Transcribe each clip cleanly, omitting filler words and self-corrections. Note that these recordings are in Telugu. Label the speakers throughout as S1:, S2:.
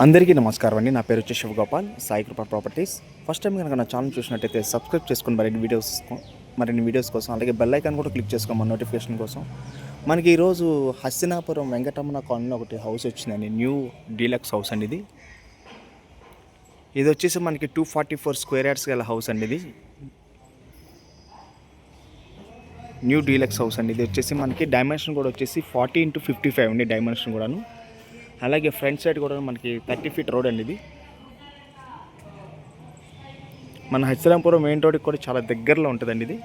S1: అందరికీ నమస్కారం అండి. నా పేరు వచ్చి శివగోపాల్, సాయి కృప ప్రాపర్టీస్. ఫస్ట్ టైం కనుక నా ఛానల్ చూసినట్టయితే సబ్స్క్రైబ్ చేసుకుని మరిన్ని వీడియోస్ కోసం, అలాగే బెల్ ఐకాన్ కూడా క్లిక్ చేసుకోమని నోటిఫికేషన్ కోసం. మనకి ఈరోజు హస్తినాపురం వెంకటరమణ కాలనీలో ఒకటి హౌస్ వచ్చిందండి. న్యూ డీలక్స్ హౌస్ అండి ఇది వచ్చేసి మనకి 244 స్క్వేర్ యార్డ్స్ గల హౌస్ అండి. ఇది న్యూ డీలక్స్ హౌస్ అండి. ఇది వచ్చేసి మనకి డైమెన్షన్ కూడా వచ్చేసి 40x55 అండి డైమెన్షన్ కూడాను. అలాగే ఫ్రంట్ సైడ్ కూడా మనకి 30 ఫీట్ రోడ్ అండి. ఇది మన హస్తినాపురం మెయిన్ రోడ్కి కూడా చాలా దగ్గరలో ఉంటుందండి.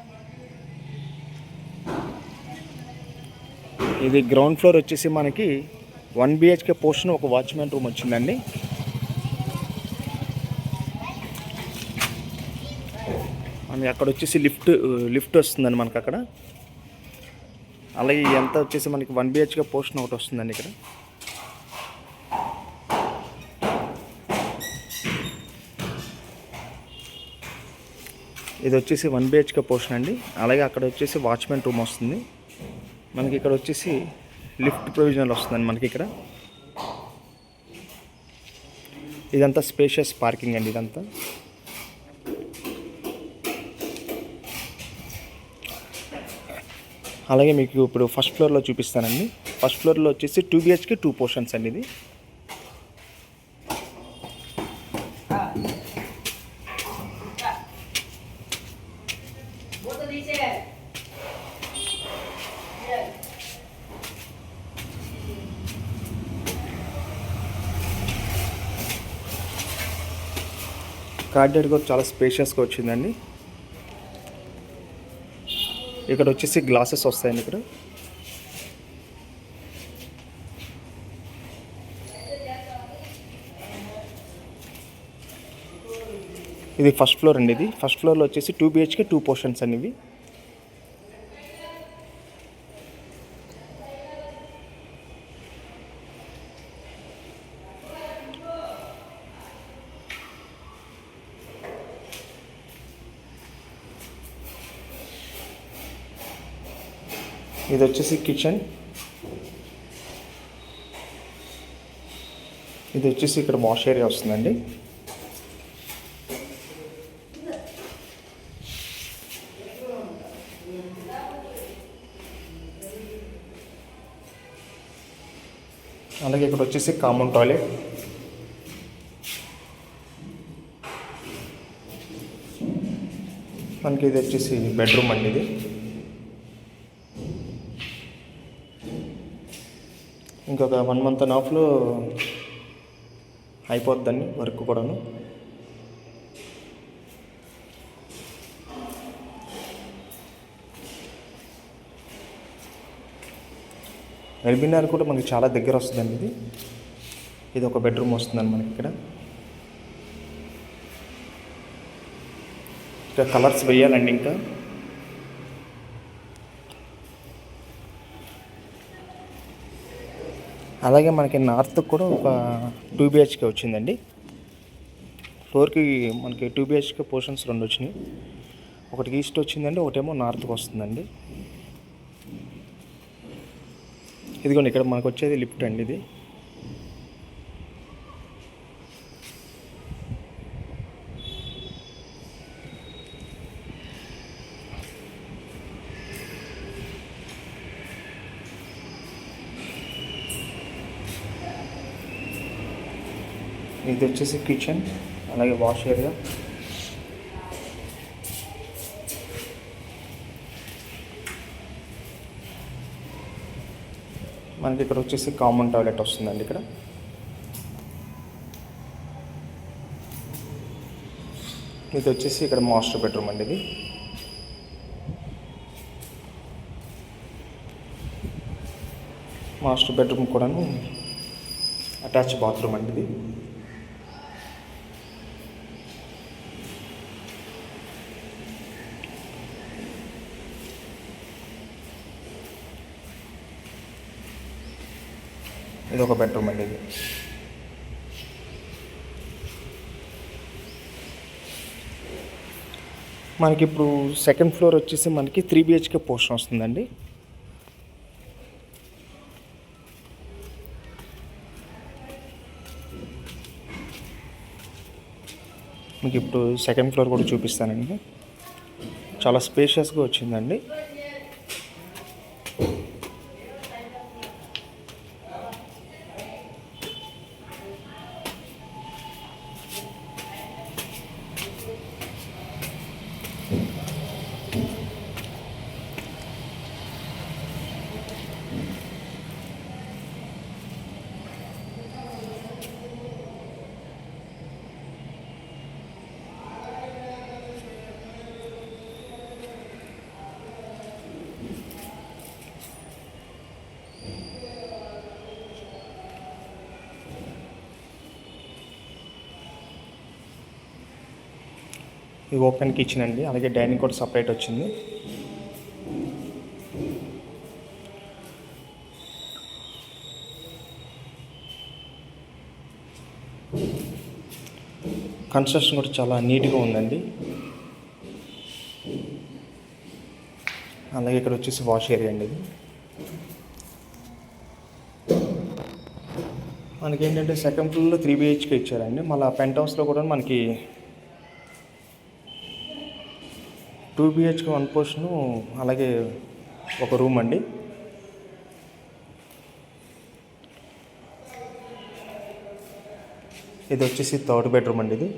S1: ఇది గ్రౌండ్ ఫ్లోర్ వచ్చేసి మనకి 1 BHK పోర్షన్, ఒక వాచ్మెన్ రూమ్ వచ్చిందండి. మనకి అక్కడ వచ్చేసి లిఫ్ట్ వస్తుందండి మనకు అక్కడ. అలాగే ఎంత వచ్చేసి మనకి 1 BHK పోర్షన్ ఒకటి వస్తుందండి ఇక్కడ. ఇది వచ్చేసి 1 BHK పోర్షన్ అండి. అలాగే అక్కడ వచ్చేసి వాచ్మెన్ రూమ్ వస్తుంది మనకి. ఇక్కడ వచ్చేసి లిఫ్ట్ ప్రొవిజనల్ వస్తుందండి మనకి ఇక్కడ. ఇదంతా స్పేషియస్ పార్కింగ్ అండి ఇదంతా. అలాగే మీకు ఇప్పుడు ఫస్ట్ ఫ్లోర్లో చూపిస్తానండి. ఫస్ట్ ఫ్లోర్లో వచ్చేసి 2 BHK 2 పోర్షన్స్ అండి. ఇది కార్డియర్ కూడా చాలా స్పేషియస్గా వచ్చిందండి. ఇక్కడ వచ్చేసి గ్లాసెస్ వస్తాయండి ఇక్కడ. ఇది ఫస్ట్ ఫ్లోర్ అండి. ఇది ఫస్ట్ ఫ్లోర్లో వచ్చేసి 2 BHK 2 పోర్షన్స్ అండి ఇవి. ఇది వచ్చేసి కిచెన్. ఇది వచ్చేసి ఇక్కడ వాష్ ఏరియా వస్తుందండి. అలాగే ఇక్కడ వచ్చేసి కామన్ టాయిలెట్. మనకి ఇది వచ్చేసి బెడ్రూమ్ అండి. ఇది ఇంకొక 1 month and halfలో అయిపోద్దండి వర్క్ కూడాను. ఎల్బీనగర్ కూడా మనకి చాలా దగ్గర వస్తుందండి. ఇది ఒక బెడ్రూమ్ వస్తుందండి మనకి ఇక్కడ. ఇంకా కలర్స్ వేయాలండి ఇంకా. అలాగే మనకి నార్త్ కూడా ఒక 2 BHK వచ్చిందండి. ఫ్లోర్కి మనకి 2 BHK పోర్షన్స్ 2 వచ్చినాయి. ఒకటి ఈస్ట్ వచ్చిందండి, ఒకటేమో నార్త్కి వస్తుందండి. ఇదిగోండి ఇక్కడ మనకు వచ్చేది లిఫ్ట్ అండి. ఇది వచ్చేసి కిచెన్, అలాగే వాష్ ఏరియా. మనకి ఇక్కడ వచ్చేసి కామన్ టాయిలెట్ వస్తుందండి ఇక్కడ. ఇది వచ్చేసి ఇక్కడ మాస్టర్ బెడ్రూమ్ అండి. ఇది మాస్టర్ బెడ్రూమ్ కూడాను అటాచ్ బాత్రూమ్ అండి. ఇది ఇది ఒక బెడ్రూమ్ అండి. ఇది మనకి ఇప్పుడు సెకండ్ ఫ్లోర్ వచ్చేసి మనకి 3 BHK పోర్షన్ వస్తుందండి. మీకు ఇప్పుడు సెకండ్ ఫ్లోర్ కూడా చూపిస్తానండి. చాలా స్పేషియస్గా వచ్చిందండి. ఇది ఓపెన్ కిచెన్ అండి. అలాగే డైనింగ్ కూడా సపరేట్ వచ్చింది. కన్స్ట్రక్షన్ కూడా చాలా నీట్గా ఉందండి. అలాగే ఇక్కడ వచ్చేసి వాష్ ఏరియా అండి. ఇది మనకి ఏంటంటే సెకండ్ ఫ్లోర్లో 3 BHK ఇచ్చారండి. మళ్ళీ పెంట్ హౌస్లో కూడా మనకి 2 BHK 1 పోర్షను, అలాగే ఒక రూమ్ అండి. ఇది వచ్చేసి 3rd బెడ్రూమ్ అండి. ఇది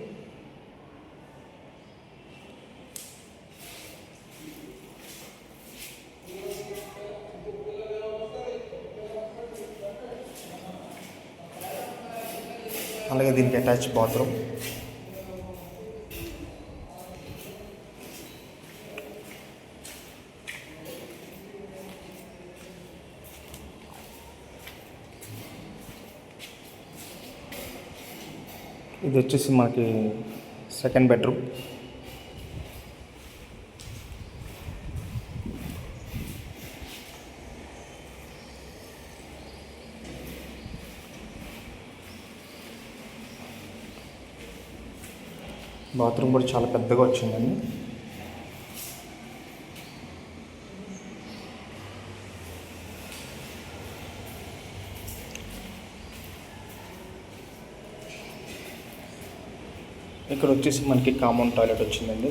S1: అలాగే దీనికి అటాచ్ బాత్రూమ్. ఇది వచ్చేసి మనకి సెకండ్ బెడ్రూమ్. బాత్రూమ్ కూడా చాలా పెద్దగా వచ్చిందండి. ఇక్కడ వచ్చేసి మనకి కామన్ టాయిలెట్ వచ్చిందండి.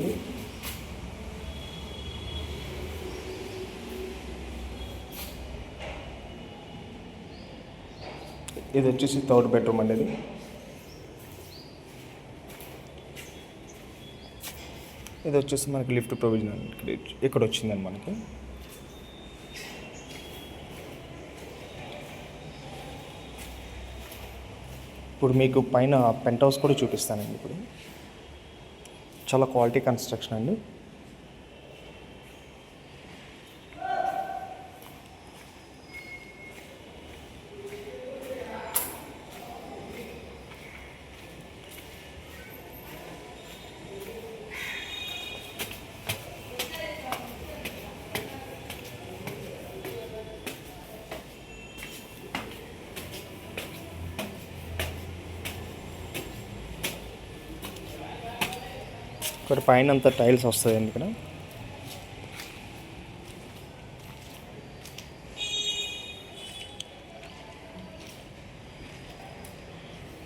S1: ఇది వచ్చేసి 3rd బెడ్రూమ్ అండి. ఇది వచ్చేసి మనకి లిఫ్ట్ ప్రొవిజన్ ఇక్కడ వచ్చిందండి మనకి. ఇప్పుడు మీకు పైన పెంట్ హౌస్ కూడా చూపిస్తానండి. ఇప్పుడు చాలా క్వాలిటీ కన్స్ట్రక్షన్ అండి. ఇక్కడ పైన అంతా టైల్స్ వస్తాయండి. ఇక్కడ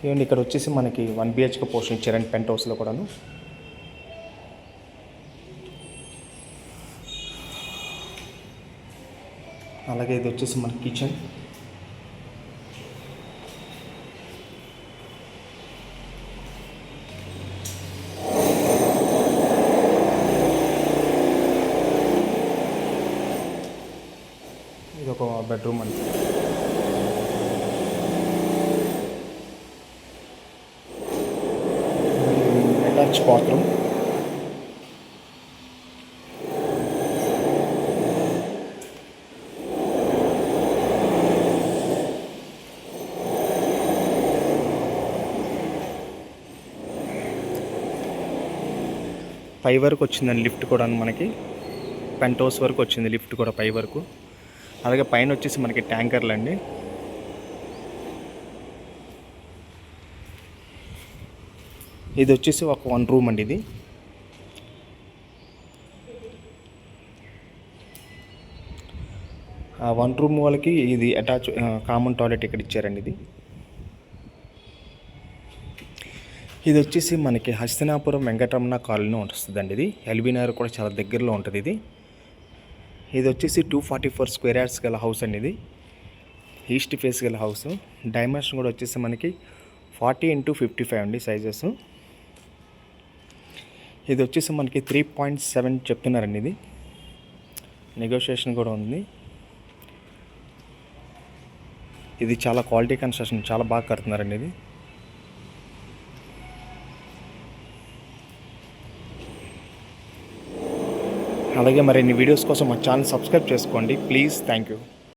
S1: ఇవ్వండి. ఇక్కడ వచ్చేసి మనకి 1 BHK పోర్షన్ ఇచ్చారండి పెంట్ హౌస్లో కూడాను. అలాగే ఇది వచ్చేసి మన కిచెన్. ఇది ఒక బెడ్రూమ్ అండి. Attach bathroom. పై వరకు వచ్చిందండి లిఫ్ట్ కూడా మనకి. పెంట్ హౌస్ వరకు వచ్చింది లిఫ్ట్ కూడా పై వరకు. అలాగే పైన వచ్చేసి మనకి ట్యాంకర్లు అండి. ఇది వచ్చేసి ఒక 1 రూమ్ అండి. ఇది ఆ 1 రూమ్ వాళ్ళకి ఇది అటాచ్ కామన్ టాయిలెట్ ఇక్కడ ఇచ్చారండి. ఇది ఇది వచ్చేసి మనకి హస్తినాపురం వెంకటరమణ కాలనీ వస్తుందండి. ఇది ఎల్బీ నగర్ కూడా చాలా దగ్గరలో ఉంటుంది. ఇది వచ్చేసి 244 స్క్వేర్ యార్డ్స్ గల హౌస్ అండి. ఇది ఈస్ట్ ఫేస్ గల హౌస్. డైమెన్షన్ కూడా వచ్చేసి మనకి 40x55 అండి సైజెస్. ఇది వచ్చేసి మనకి 3.7 చెప్తున్నారండి. ఇది నెగోషియేషన్ కూడా ఉంది. ఇది చాలా క్వాలిటీ కన్స్ట్రక్షన్, చాలా బాగా కడుతున్నారండి. ఇది అలాగే మరిన్ని వీడియోస్ కోసం మా ఛానల్ సబ్స్క్రైబ్ చేసుకోండి ప్లీజ్. Thank you.